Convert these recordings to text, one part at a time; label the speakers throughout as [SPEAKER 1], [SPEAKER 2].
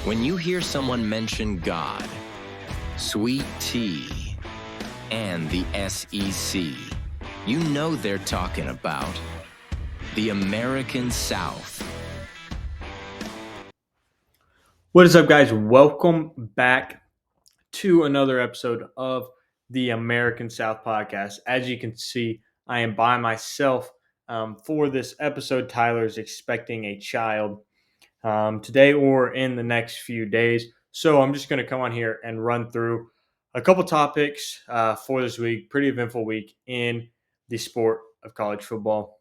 [SPEAKER 1] When you hear someone mention God, sweet tea, and the SEC, you know they're talking about the American South.
[SPEAKER 2] What is up, guys? Welcome back to another episode of the American South podcast. As you can see, I am by myself for this episode. Tyler is expecting a child today or in the next few days. So I'm just going to come on here and run through a couple topics for this week. Pretty eventful week in the sport of college football.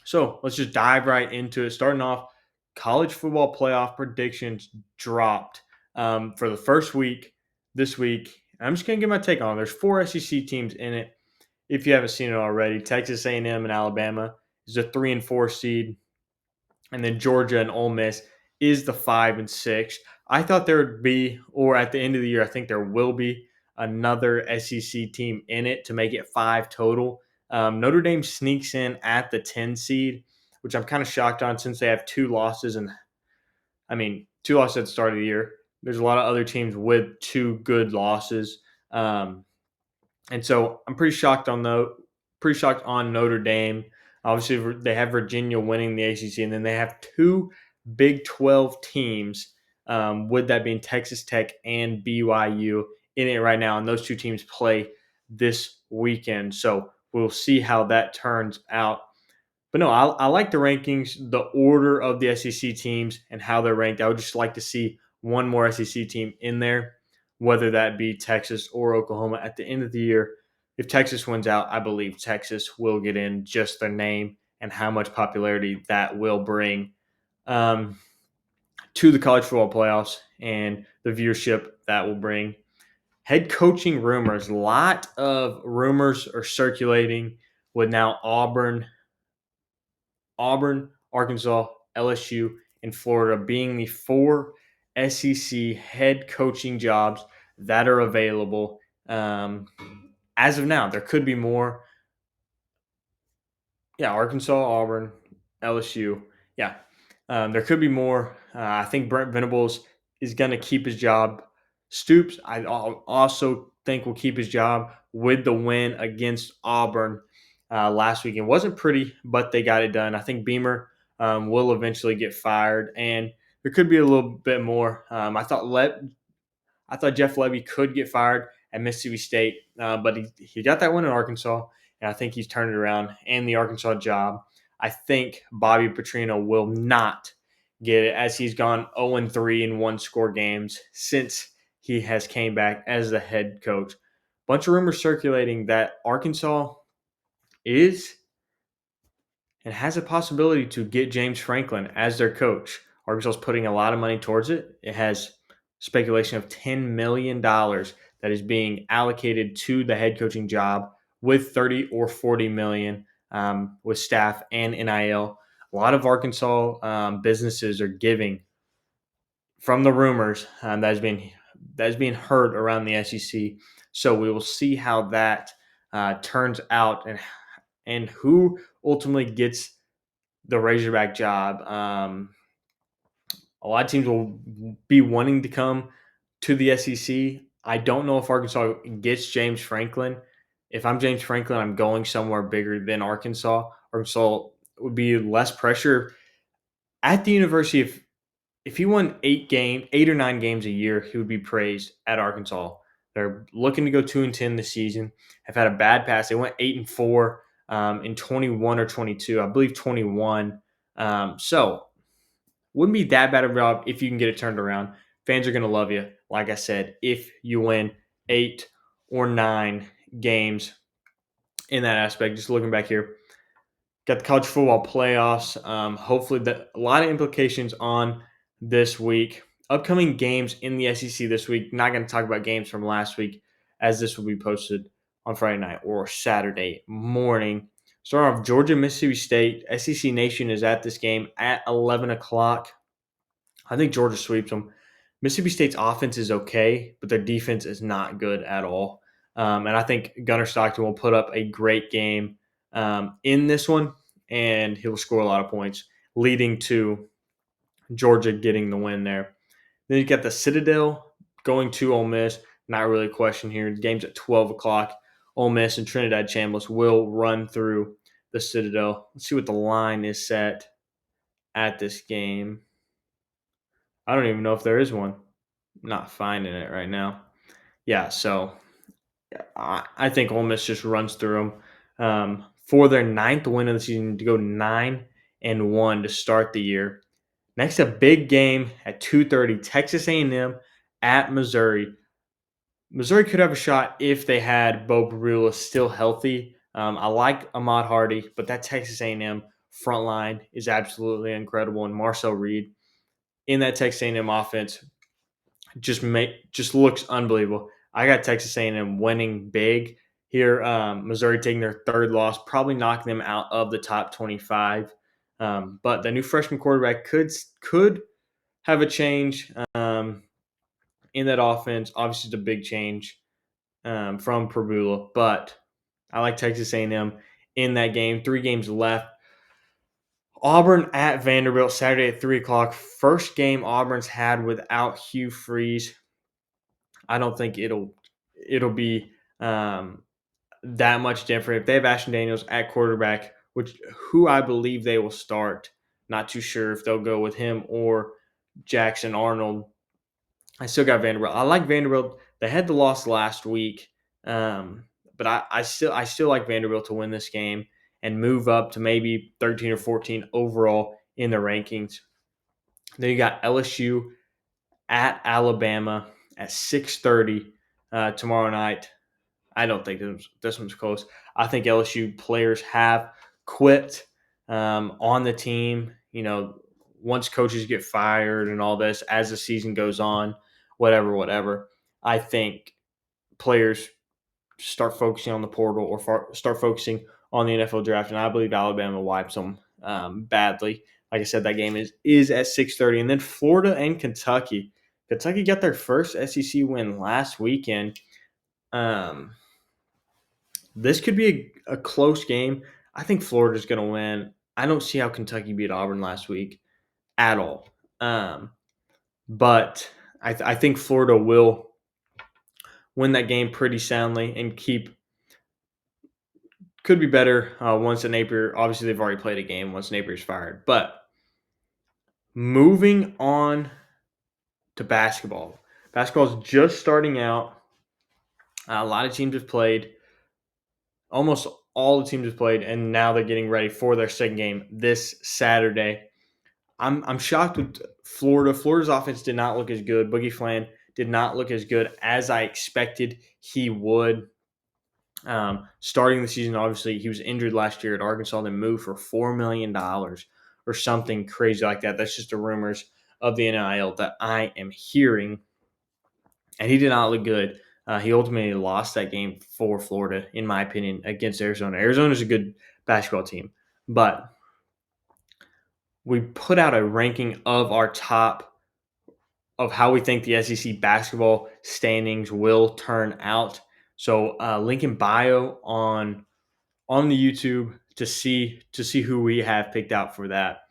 [SPEAKER 2] So let's just dive right into it. Starting off, college football playoff predictions dropped for the first week this week. I'm just going to give my take on it. There's 4 SEC teams in it. If you haven't seen it already, Texas A&M and Alabama is a 3 and 4 seed, and then Georgia and Ole Miss is the 5 and 6. I thought there would be, or at the end of the year, I think there will be another SEC team in it to make it 5 total. Notre Dame sneaks in at the 10 seed, which I'm kind of shocked on since they have 2 losses. And 2 losses at the start of the year. There's a lot of other teams with 2 good losses. And so I'm pretty shocked on Notre Dame. Obviously, they have Virginia winning the ACC, and then they have 2 Big 12 teams, with that being Texas Tech and BYU in it right now. And those 2 teams play this weekend. So we'll see how that turns out. But no, I like the rankings, the order of the SEC teams and how they're ranked. I would just like to see one more SEC team in there, whether that be Texas or Oklahoma at the end of the year. If Texas wins out, I believe Texas will get in, just their name and how much popularity that will bring to the college football playoffs and the viewership that will bring. Head coaching rumors. A lot of rumors are circulating with now Auburn, Arkansas, LSU, and Florida being the 4 SEC head coaching jobs that are available. As of now, there could be more. Yeah, Arkansas, Auburn, LSU. Yeah, there could be more. I think Brent Venables is going to keep his job. Stoops, I also think will keep his job with the win against Auburn last weekend. Wasn't pretty, but they got it done. I think Beamer will eventually get fired, and there could be a little bit more. I thought Jeff Lebby could get fired at Mississippi State, but he got that win in Arkansas, and I think he's turned it around. And the Arkansas job, I think Bobby Petrino will not get it, as he's gone 0-3 in one-score games since he has came back as the head coach. Bunch of rumors circulating that Arkansas is and has a possibility to get James Franklin as their coach. Arkansas is putting a lot of money towards it. It has speculation of $10 million that is being allocated to the head coaching job, with 30 or 40 million with staff and NIL. A lot of Arkansas businesses are giving from the rumors that is being heard around the SEC. So we will see how that turns out, and who ultimately gets the Razorback job. A lot of teams will be wanting to come to the SEC. I don't know if Arkansas gets James Franklin. If I'm James Franklin, I'm going somewhere bigger than Arkansas. Arkansas would be less pressure at the university. If he won 8 or 9 games a year, he would be praised at Arkansas. They're looking to go 2-10 this season. Have had a bad pass. They went 8-4 in 21 or 22. I believe 21. So wouldn't be that bad of a job if you can get it turned around. Fans are going to love you, like I said, if you win 8 or 9 games in that aspect. Just looking back here, got the college football playoffs. Hopefully, a lot of implications on this week. Upcoming games in the SEC this week. Not going to talk about games from last week, as this will be posted on Friday night or Saturday morning. Starting off, Georgia, Mississippi State. SEC Nation is at this game at 11 o'clock. I think Georgia sweeps them. Mississippi State's offense is okay, but their defense is not good at all. And I think Gunnar Stockton will put up a great game in this one, and he'll score a lot of points, leading to Georgia getting the win there. Then you got the Citadel going to Ole Miss. Not really a question here. The game's at 12 o'clock. Ole Miss and Trinidad Chambliss will run through the Citadel. Let's see what the line is set at this game. I don't even know if there is one. Not finding it right now. Yeah, so I think Ole Miss just runs through them for their 9th win of the season to go 9-1 to start the year. Next, a big game at 2:30, Texas A&M at Missouri. Missouri could have a shot if they had Bo Prabula still healthy. I like Ahmad Hardy, but that Texas A&M front line is absolutely incredible, and Marcel Reed in that Texas A&M offense just looks unbelievable. I got Texas A&M winning big here. Missouri taking their 3rd loss, probably knocking them out of the top 25. But the new freshman quarterback could have a change in that offense. Obviously, it's a big change from Prabula, but I like Texas A&M in that game. 3 games left. Auburn at Vanderbilt Saturday at 3 o'clock. First game Auburn's had without Hugh Freeze. I don't think it'll be that much different. If they have Ashton Daniels at quarterback, who I believe they will start, not too sure if they'll go with him or Jackson Arnold. I still got Vanderbilt. I like Vanderbilt. They had the loss last week, but I still like Vanderbilt to win this game and move up to maybe 13 or 14 overall in the rankings. Then you got LSU at Alabama at 6:30 tomorrow night. I don't think this one's close. I think LSU players have quit on the team. Once coaches get fired and all this, as the season goes on, whatever. I think players start focusing on the portal or start focusing on the NFL draft, and I believe Alabama wipes them badly. Like I said, that game is at 6:30, and then Florida and Kentucky. Kentucky got their first SEC win last weekend. This could be a close game. I think Florida's going to win. I don't see how Kentucky beat Auburn last week at all. But I think Florida will win that game pretty soundly and could be better once Napier. Obviously, they've already played a game once Napier's fired. But moving on to basketball. Basketball is just starting out. A lot of teams have played. Almost all the teams have played, and now they're getting ready for their second game this Saturday. I'm shocked with Florida. Florida's offense did not look as good. Boogie Flan did not look as good as I expected he would. Starting the season, obviously, he was injured last year at Arkansas, then moved for $4 million or something crazy like that. That's just the rumors of the NIL that I am hearing. And he did not look good. He ultimately lost that game for Florida, in my opinion, against Arizona. Arizona's a good basketball team, but we put out a ranking of our top of how we think the SEC basketball standings will turn out. So link in bio on the YouTube to see who we have picked out for that.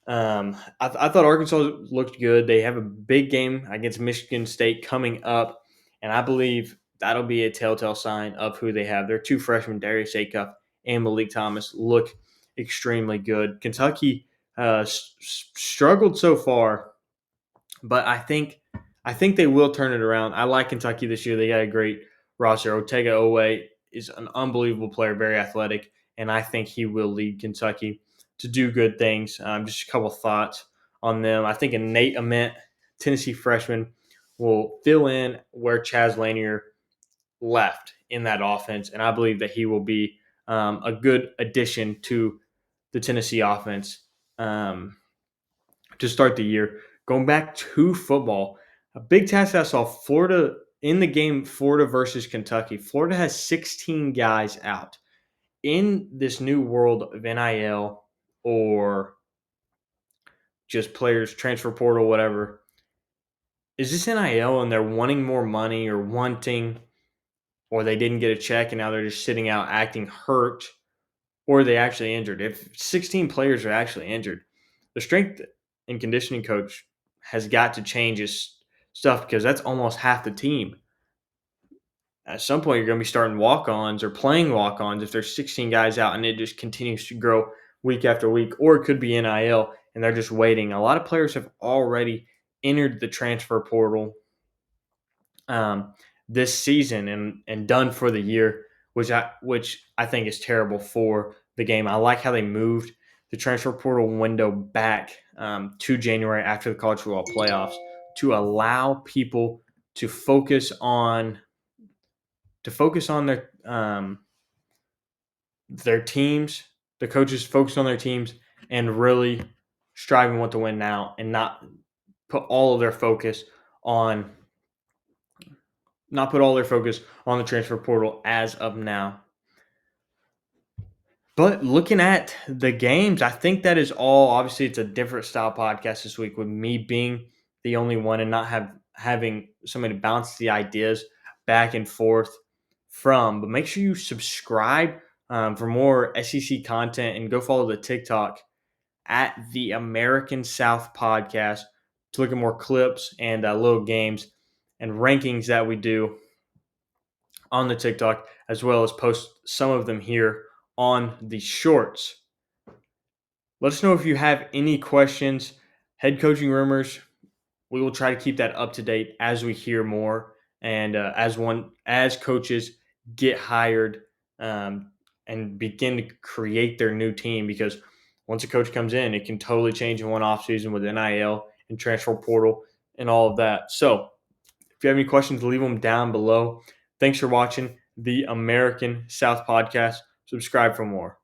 [SPEAKER 2] I thought Arkansas looked good. They have a big game against Michigan State coming up, and I believe that'll be a telltale sign of who they have. Their 2 freshmen, Darius Acuff and Malik Thomas, look extremely good. Kentucky struggled so far, but I think they will turn it around. I like Kentucky this year. They got a great roster. Otega Owe is an unbelievable player, very athletic, and I think he will lead Kentucky to do good things. Just a couple thoughts on them. I think a Nate Ament, Tennessee freshman, will fill in where Chaz Lanier left in that offense, and I believe that he will be a good addition to the Tennessee offense to start the year. Going back to football, a big task I saw Florida in the game, Florida versus Kentucky. Florida has 16 guys out. In this new world of NIL or just players, transfer portal, whatever, is this NIL and they're wanting more money or they didn't get a check and now they're just sitting out acting hurt, or are they actually injured? If 16 players are actually injured, the strength and conditioning coach has got to change his stuff because that's almost half the team. At some point, you're going to be starting walk-ons or playing walk-ons if there's 16 guys out and it just continues to grow week after week, or it could be NIL and they're just waiting. A lot of players have already entered the transfer portal this season and done for the year, which I think is terrible for the game. I like how they moved the transfer portal window back to January after the college football playoffs to allow people to focus on their teams, the coaches focus on their teams and really striving want to win now and not put all of their focus on the transfer portal as of now. But looking at the games, I think that is all. Obviously, it's a different style podcast this week with me being the only one and not having somebody to bounce the ideas back and forth from. But make sure you subscribe for more SEC content and go follow the TikTok at the American South Podcast to look at more clips and little games and rankings that we do on the TikTok, as well as post some of them here on the shorts. Let us know if you have any questions. Head coaching rumors, we will try to keep that up to date as we hear more and as coaches get hired and begin to create their new team, because once a coach comes in, it can totally change in one offseason with NIL and transfer portal and all of that. So if you have any questions, leave them down below. Thanks for watching the American South Podcast. Subscribe for more.